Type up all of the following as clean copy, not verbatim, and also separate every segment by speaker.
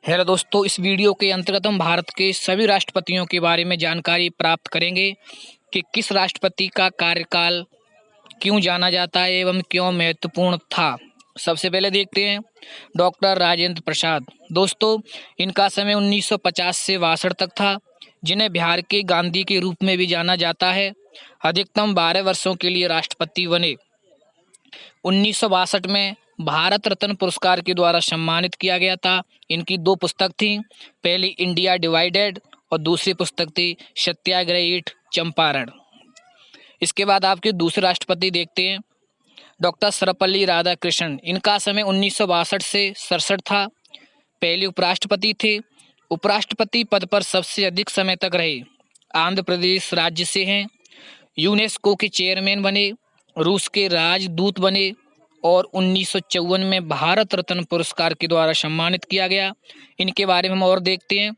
Speaker 1: Hello दोस्तों, इस video के अंतर्गत हम भारत के सभी राष्ट्रपतियों के बारे में जानकारी प्राप्त करेंगे कि किस राष्ट्रपति का कार्यकाल क्यों जाना जाता है एवं क्यों महत्वपूर्ण था। सबसे पहले देखते हैं डॉक्टर राजेंद्र प्रसाद। दोस्तों, इनका समय 1950 से 62 तक था, जिन्हें बिहार के गांधी के रूप में भी जाना जाता है। अधिकतम 12 वर्षों के लिए राष्ट्रपति बने। 1962 में भारत रत्न पुरस्कार के द्वारा सम्मानित किया गया था। इनकी दो पुस्तक थी, पहली इंडिया डिवाइडेड और दूसरी पुस्तक थी सत्याग्रह ईट चंपारण। इसके बाद आपके दूसरे राष्ट्रपति देखते हैं डॉक्टर सर्वपल्ली राधाकृष्णन। इनका समय 1962 से 67 था। पहले उपराष्ट्रपति थे। उपराष्ट्रपति पद पर सबसे अधिक समय तक रहे। आंध्र प्रदेश राज्य से हैं। यूनेस्को के चेयरमैन बने। रूस के राजदूत बने और 1954 में भारत रत्न पुरस्कार के द्वारा सम्मानित किया गया। इनके बारे में हम और देखते हैं।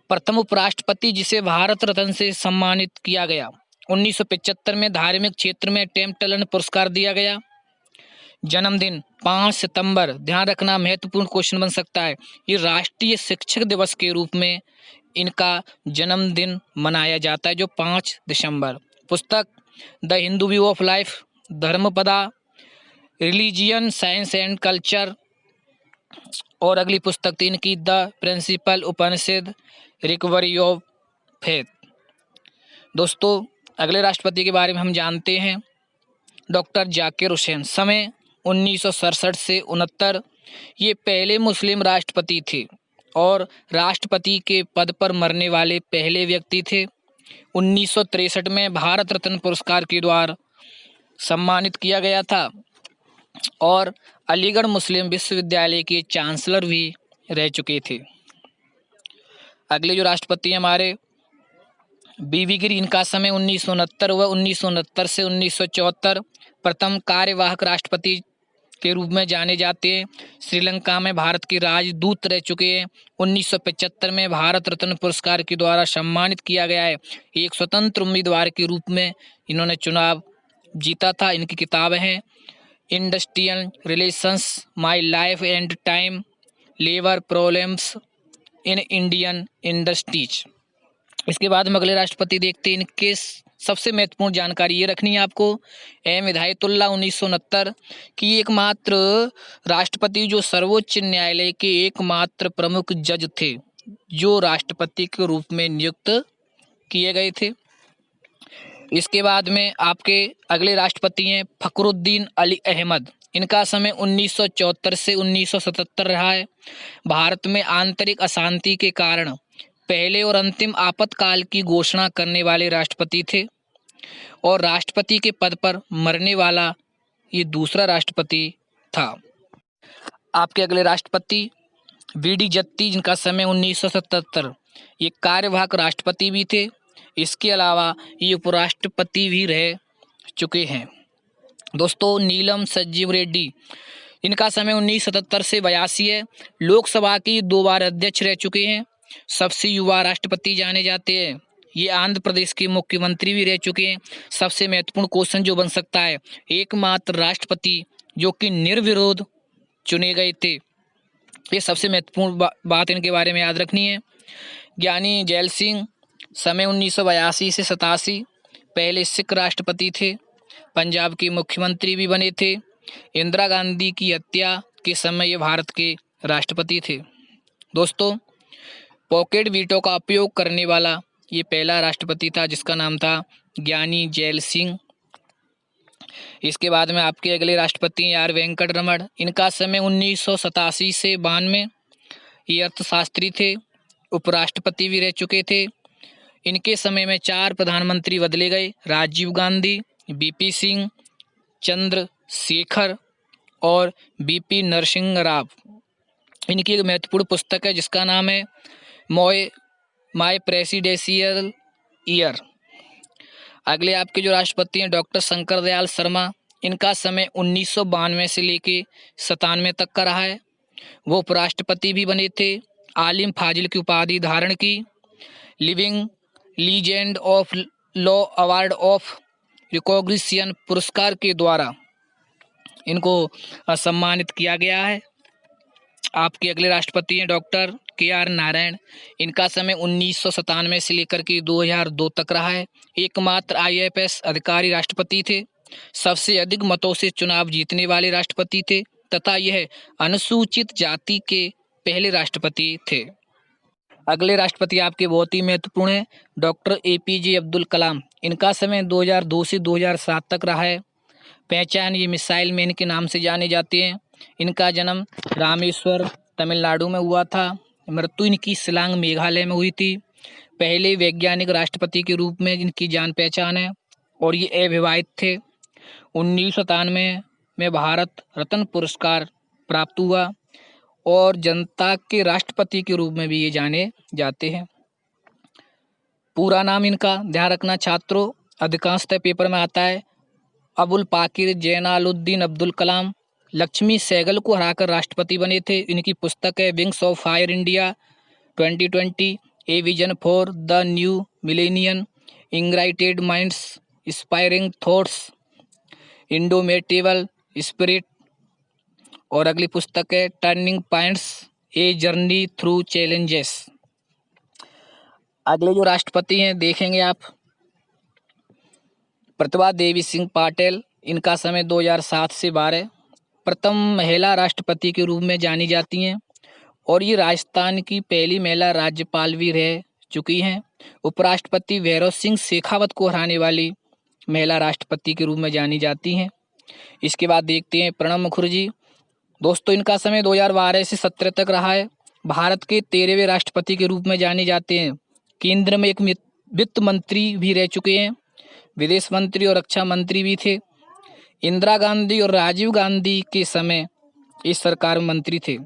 Speaker 1: प्रथम उपराष्ट्रपति जिसे भारत रत्न से सम्मानित किया गया, 1975 में धार्मिक क्षेत्र में टेम्पटन पुरस्कार दिया गया। जन्मदिन 5 सितंबर, ध्यान रखना महत्वपूर्ण क्वेश्चन बन सकता है। ये राष्ट्रीय शिक्षक दिवस के रूप में इनका जन्मदिन मनाया जाता है, जो 5 दिसंबर। पुस्तक the Hindu view of life, Dhammapada, religion science and culture, और अगली पुस्तक थी इनकी the principal Upanishad, recovery of faith. दोस्तों, अगले राष्ट्रपति के बारे में हम जानते हैं डॉक्टर जाकिर हुसैन। समय 1967 से 69। ये पहले मुस्लिम राष्ट्रपति थे और राष्ट्रपति के पद पर मरने वाले पहले व्यक्ति थे। 1963 में भारत रत्न पुरस्कार के द्वारा सम्मानित किया गया था और अलीगढ़ मुस्लिम विश्वविद्यालय के चांसलर भी रह चुके थे। अगले जो राष्ट्रपति हमारे बीवी गिरी, इनका समय 1969 हुआ। 1969 से 1974 प्रथम कार्यवाहक राष्ट्रपति के रूप में जाने जाते हैं। श्रीलंका में भारत के राजदूत रह चुके हैं। 1975 में भारत रत्न पुरस्कार के द्वारा सम्मानित किया गया है। एक स्वतंत्र उम्मीदवार के रूप में इन्होंने चुनाव जीता था। इनकी किताबें हैं industrial relations, my life and time, labour problems in Indian industries. इसके बाद हम अगले राष्ट्रपति देखते हैं। इनके सबसे महत्वपूर्ण जानकारी ये रखनी है आपको, एम हिदायतुल्लाह 1969 की एकमात्र राष्ट्रपति जो सर्वोच्च न्यायालय के एकमात्र प्रमुख जज थे, जो राष्ट्रपति के रूप में नियुक्त किए गए थे। इसके बाद में आपके अगले राष्ट्रपति हैं फखरुद्दीन अली अहमद। इनका समय 1974 से 1977 रहा है। भारत में आंतरिक अशांति के कारण पहले और अंतिम आपातकाल की घोषणा करने वाले राष्ट्रपति थे और राष्ट्रपति के पद पर मरने वाला ये दूसरा राष्ट्रपति था। आपके अगले राष्ट्रपति वी.डी. जत्ती, जिनका समय 1977। ये कार्यवाहक राष्ट्रपति भी थे। इसके अलावा ये उपराष्ट्रपति भी रह चुके हैं। दोस्तों, नीलम संजीव रेड्डी, इनका समय 1977 से 82 है। लोकसभा की 2 बार अध्यक्ष रह चुके हैं। सबसे युवा राष्ट्रपति जाने जाते हैं। ये आंध्र प्रदेश के मुख्यमंत्री भी रह चुके हैं। सबसे महत्वपूर्ण क्वेश्चन जो बन सकता है, एकमात्र राष्ट्रपति जो कि निर्विरोध चुने गए थे। ये सबसे महत्वपूर्ण बात इनके बारे में याद रखनी है। ज्ञानी जैल सिंह, समय 1982 से 87, पहले सिख राष्ट्रपति थे। पंजाब के मुख्यमंत्री भी बने थे। इंदिरा गांधी की हत्या के समय ये भारत के राष्ट्रपति थे। दोस्तों, पॉकेट वीटो का उपयोग करने वाला ये पहला राष्ट्रपति था, जिसका नाम था ज्ञानी जैल सिंह। इसके बाद में आपके अगले राष्ट्रपति आर वेंकट रमण। इनका समय 1987 से 92। ये अर्थशास्त्री थे, उपराष्ट्रपति भी रह चुके थे। इनके समय में 4 प्रधानमंत्री बदले गए, राजीव गांधी, वीपी सिंह, चंद्रशेखर और वीपी नरसिंह राव। इनकी एक महत्वपूर्ण पुस्तक है जिसका नाम है माय प्रेसिडेंशियल ईयर। अगले आपके जो राष्ट्रपति हैं डॉक्टर शंकर दयाल शर्मा। इनका समय 1992 से लेके 97 तक का रहा है। वो उपराष्ट्रपति भी बने थे। आलिम फाजिल की उपाधि धारण की। Living legend of law award of recognition पुरस्कार के द्वारा इनको सम्मानित किया गया है। आपके अगले राष्ट्रपति हैं डॉक्टर KR नारायण। इनका समय 1997 से लेकर के 2002 तक रहा है। एकमात्र IFS अधिकारी राष्ट्रपति थे। सबसे अधिक मतों से चुनाव जीतने वाले राष्ट्रपति थे तथा यह अनुसूचित जाति के पहले राष्ट्रपति थे। अगले राष्ट्रपति आपके बहुत ही महत्वपूर्ण हैं, डॉक्टर APJ अब्दुल कलाम। इनका समय 2002 से 2007 तक रहा है। पहचान ये मिसाइल मैन के नाम से जाने जाते हैं। इनका जन्म रामेश्वर तमिलनाडु में हुआ था। मृत्यु इनकी शिलांग मेघालय में हुई थी। पहले वैज्ञानिक राष्ट्रपति के रूप में इनकी जान पहचान है और ये अविवाहित थे। 1997 में भारत रत्न पुरस्कार प्राप्त हुआ और जनता के राष्ट्रपति के रूप में भी ये जाने जाते हैं। पूरा नाम इनका ध्यान रखना छात्रों, अधिकांशतः पेपर में आता है। अबुल पाकिर जैनालुद्दीन अब्दुल कलाम लक्ष्मी सहगल को हराकर राष्ट्रपति बने थे। इनकी पुस्तक है wings of fire India 2020, a vision for the new millennium, ignited minds, inspiring thoughts, indomitable spirit. और अगली पुस्तक है turning points, a journey through challenges. अगले जो राष्ट्रपति हैं देखेंगे आप, प्रतिभा देवी सिंह पाटिल। इनका समय 2007 से 12। प्रथम महिला राष्ट्रपति के रूप में जानी जाती हैं और ये राजस्थान की पहली महिला राज्यपाल भी रह चुकी हैं। उपराष्ट्रपति भैरव सिंह शेखावत को हराने वाली महिला राष्ट्रपति के रूप में जानी जाती हैं। इसके बाद देखते हैं प्रणब मुखर्जी। दोस्तों इनका समय 2012 से 17 तक रहा है। भारत के 13वें राष्ट्रपति के रूप में जाने जाते हैं। केंद्र में एक वित्त मंत्री भी रह चुके हैं, विदेश मंत्री और रक्षा मंत्री भी थे। इंदिरा गांधी और राजीव गांधी के समय इस सरकार में मंत्री थे।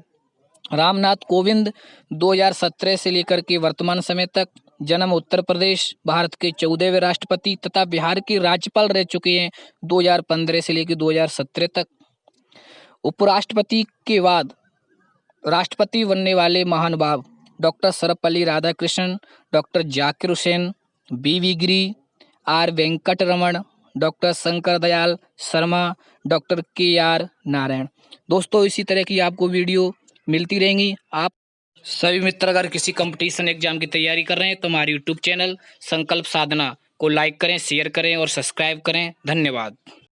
Speaker 1: रामनाथ कोविंद 2017 से लेकर के वर्तमान समय तक। जन्म उत्तर प्रदेश, भारत के 14वें राष्ट्रपति तथा बिहार के राज्यपाल रह चुके हैं 2015 से लेकर 2017 तक। उपराष्ट्रपति के बाद राष्ट्रपति बनने वाले महानुभाव doctor Sarvepalli Radhakrishnan, doctor Zakir Hussain, BV गिरी, R Venkataraman, doctor Shankar Dayal Sharma, doctor KR Narayan. दोस्तों इसी तरह की आपको वीडियो मिलती रहेंगी। आप सभी मित्र अगर किसी कंपटीशन एग्जाम की तैयारी कर रहे हैं तो हमारे YouTube चैनल संकल्प साधना को लाइक करें, शेयर करें और सब्सक्राइब करें। धन्यवाद।